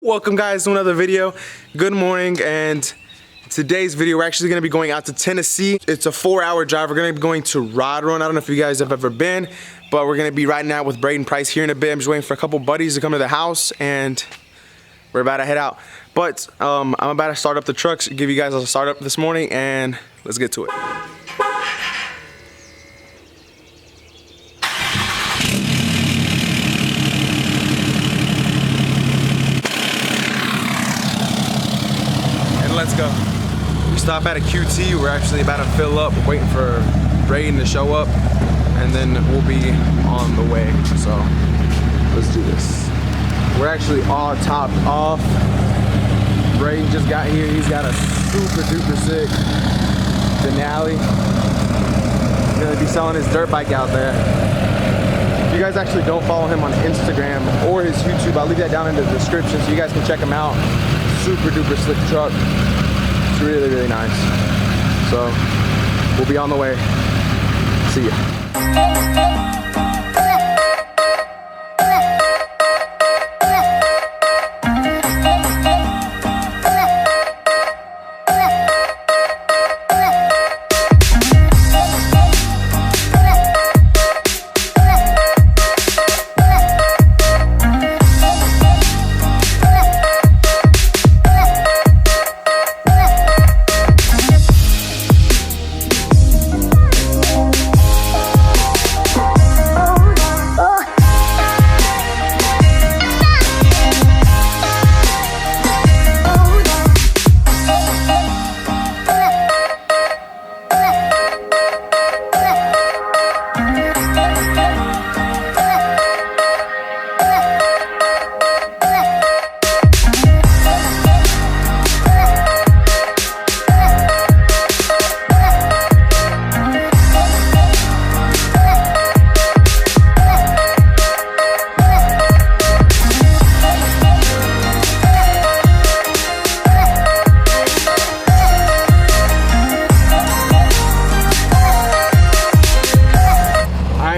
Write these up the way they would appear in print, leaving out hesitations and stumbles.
Welcome guys to another video. Good morning, and today's video we're actually going to be going out to Tennessee. It's a 4-hour drive. We're going to be going to RodRun. I don't know if you guys have ever been, but we're going to be riding out with Braydon Price here in a bit. I'm just waiting for a couple buddies to come to the house and we're about to head out. But I'm about to start up the trucks, give you guys a start up this morning, and let's get to it. Let's go. We stop at a QT. We're actually about to fill up. We're waiting for Braydon to show up, and then we'll be on the way. So let's do this. We're actually all topped off. Braydon just got here. He's got a super duper sick Denali. He's gonna be selling his dirt bike out there. If you guys actually don't follow him on Instagram or his YouTube, I'll leave that down in the description so you guys can check him out. Super duper slick truck. It's really, really nice. So we'll be on the way. See ya.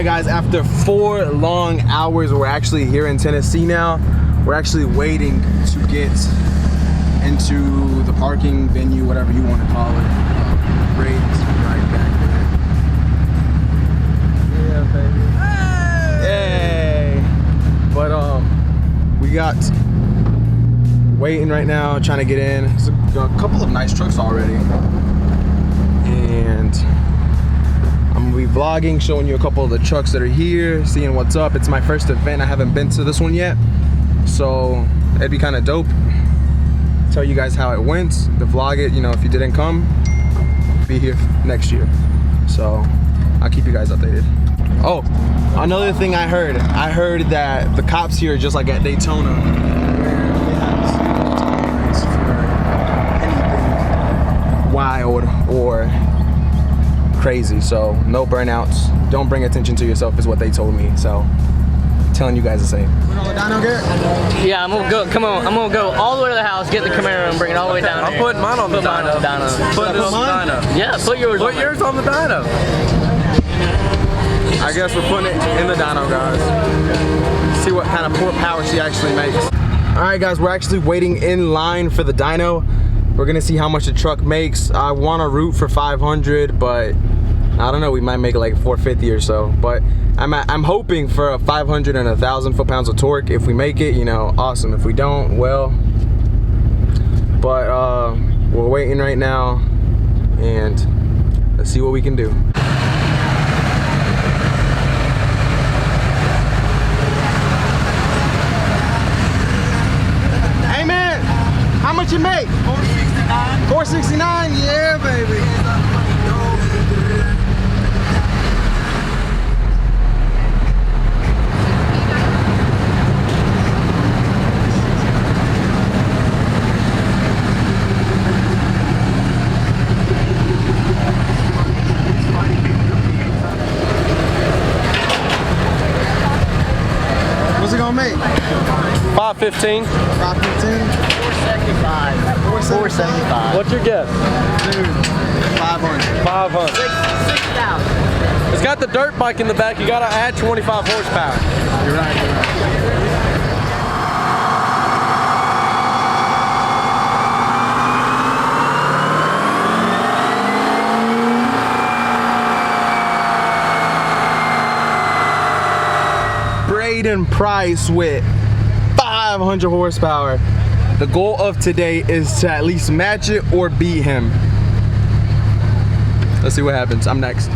Guys, after 4 long hours, we're actually here in Tennessee now. We're actually waiting to get into the parking venue, whatever you want to call it. Braydon's right back there. Yeah, baby. Hey! But we got waiting right now, trying to get in. There's a couple of nice trucks already, and I'm gonna be vlogging, showing you a couple of the trucks that are here, seeing what's up. It's my first event. I haven't been to this one yet, so it'd be kind of dope. Tell you guys how it went, to vlog it. You know, if you didn't come, be here next year. So I'll keep you guys updated. Oh, another thing I heard that the cops here are just like at Daytona, where they have zero tolerance for anything wild or crazy. So no burnouts, don't bring attention to yourself is what they told me. So telling you guys the same. Put all the dyno gear? Yeah, I'm gonna go. Come on, I'm gonna go all the way to the house, get the Camaro, and bring it all the way down. I'm putting mine on the dyno. Put it on the dyno. Yeah, put yours. Put yours on the dyno. I guess we're putting it in the dyno, guys. See what kind of power she actually makes. All right, guys, we're actually waiting in line for the dyno. We're gonna see how much the truck makes. I want to root for 500, but I don't know, we might make like 450 or so. But I'm hoping for a 500 and 1,000 foot-pounds of torque. If we make it, you know, awesome. If we don't, well. But we're waiting right now, and let's see what we can do. Hey man, how much you make? 469. 469, yeah, baby. What's it gonna make? 515. 515? 475. 475. What's your guess? Dude, 500. 500. 6,000. It's got the dirt bike in the back. You gotta add 25 horsepower. You're right, you're right. Price with 500 horsepower. The goal of today is to at least match it or beat him. Let's see what happens. I'm next.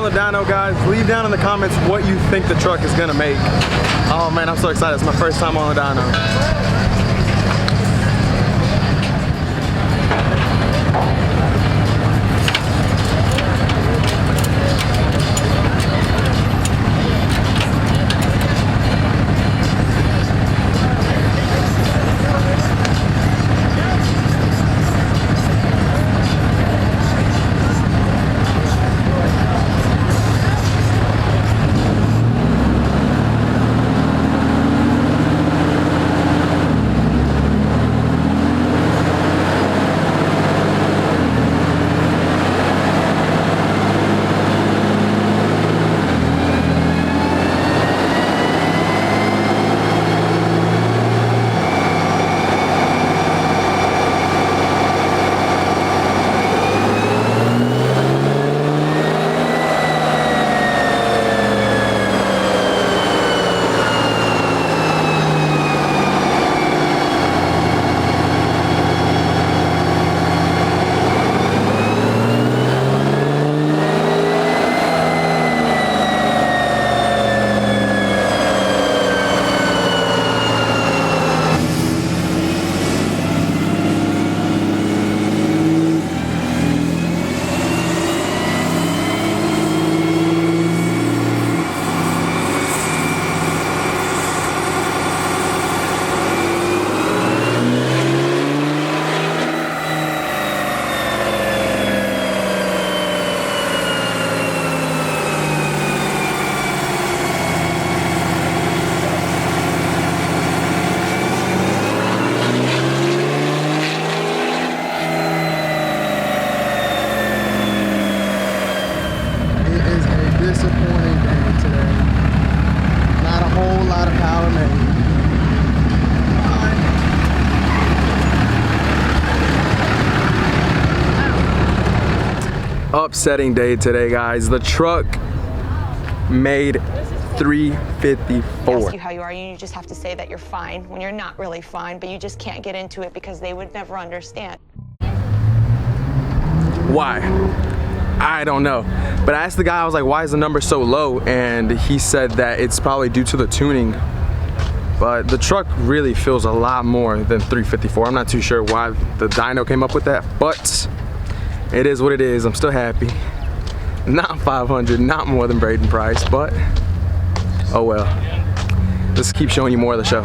The dyno, guys, leave down in the comments what you think the truck is gonna make. Oh man, I'm so excited. It's my first time on the dyno. Upsetting day today, guys. The truck made 354. Ask you how you are, you just have to say that you're fine when you're not really fine, but you just can't get into it because they would never understand. Why? I don't know. But I asked the guy, I was like, why is the number so low? And he said that it's probably due to the tuning. But the truck really feels a lot more than 354. I'm not too sure why the dyno came up with that, but it is what it is. I'm still happy. Not 500, not more than Braydon price, but oh well. Let's keep showing you more of the show.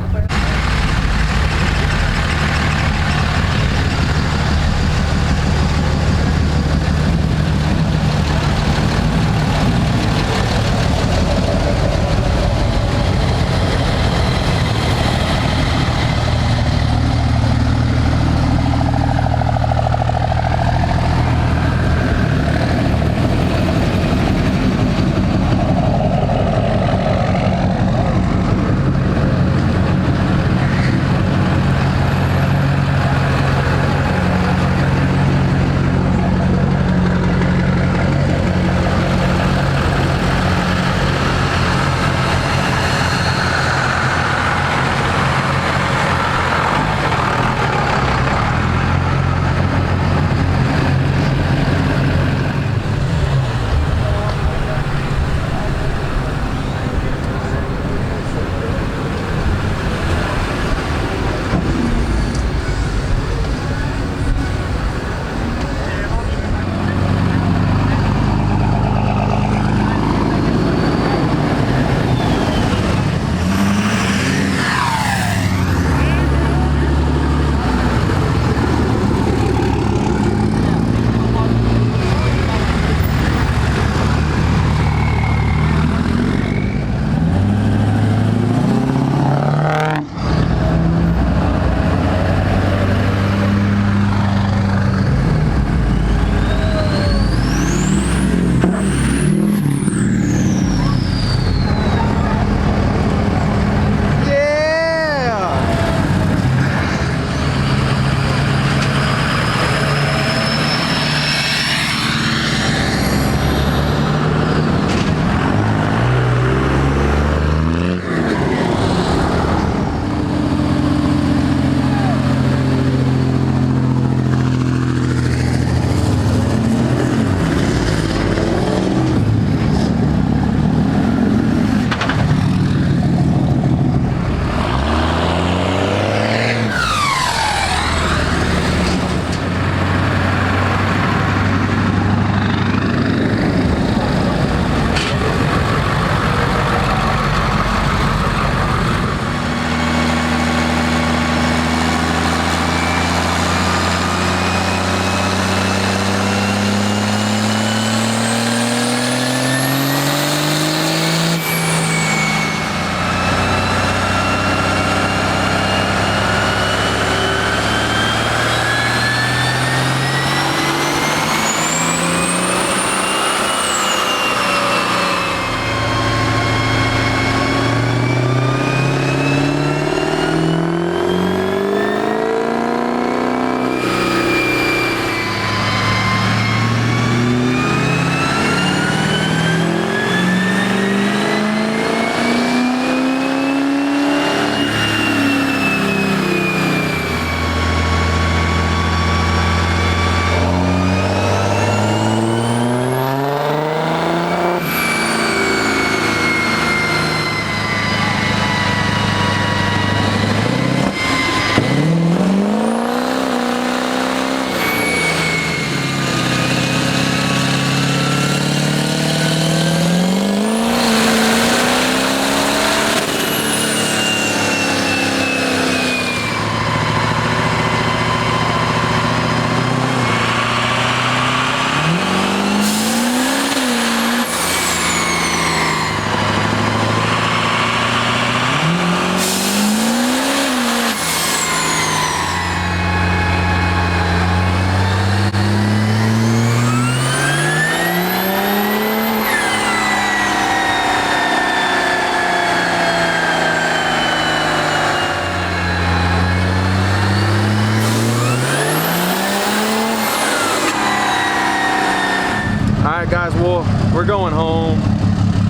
people. We're going home.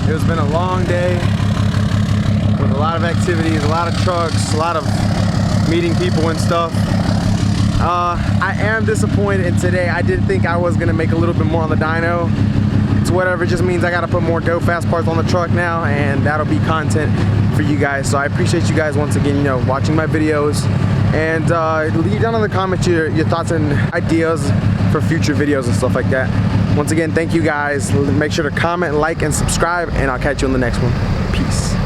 It's been a long day with a lot of activities, a lot of trucks, a lot of meeting people and stuff. I am disappointed in today. I did think I was gonna make a little bit more on the dyno. It's whatever, it just means I gotta put more go fast parts on the truck now, and that'll be content for you guys. So I appreciate you guys once again, you know, watching my videos, and leave down in the comments your thoughts and ideas for future videos and stuff like that. Once again, thank you guys. Make sure to comment, like, and subscribe, and I'll catch you on the next one. Peace.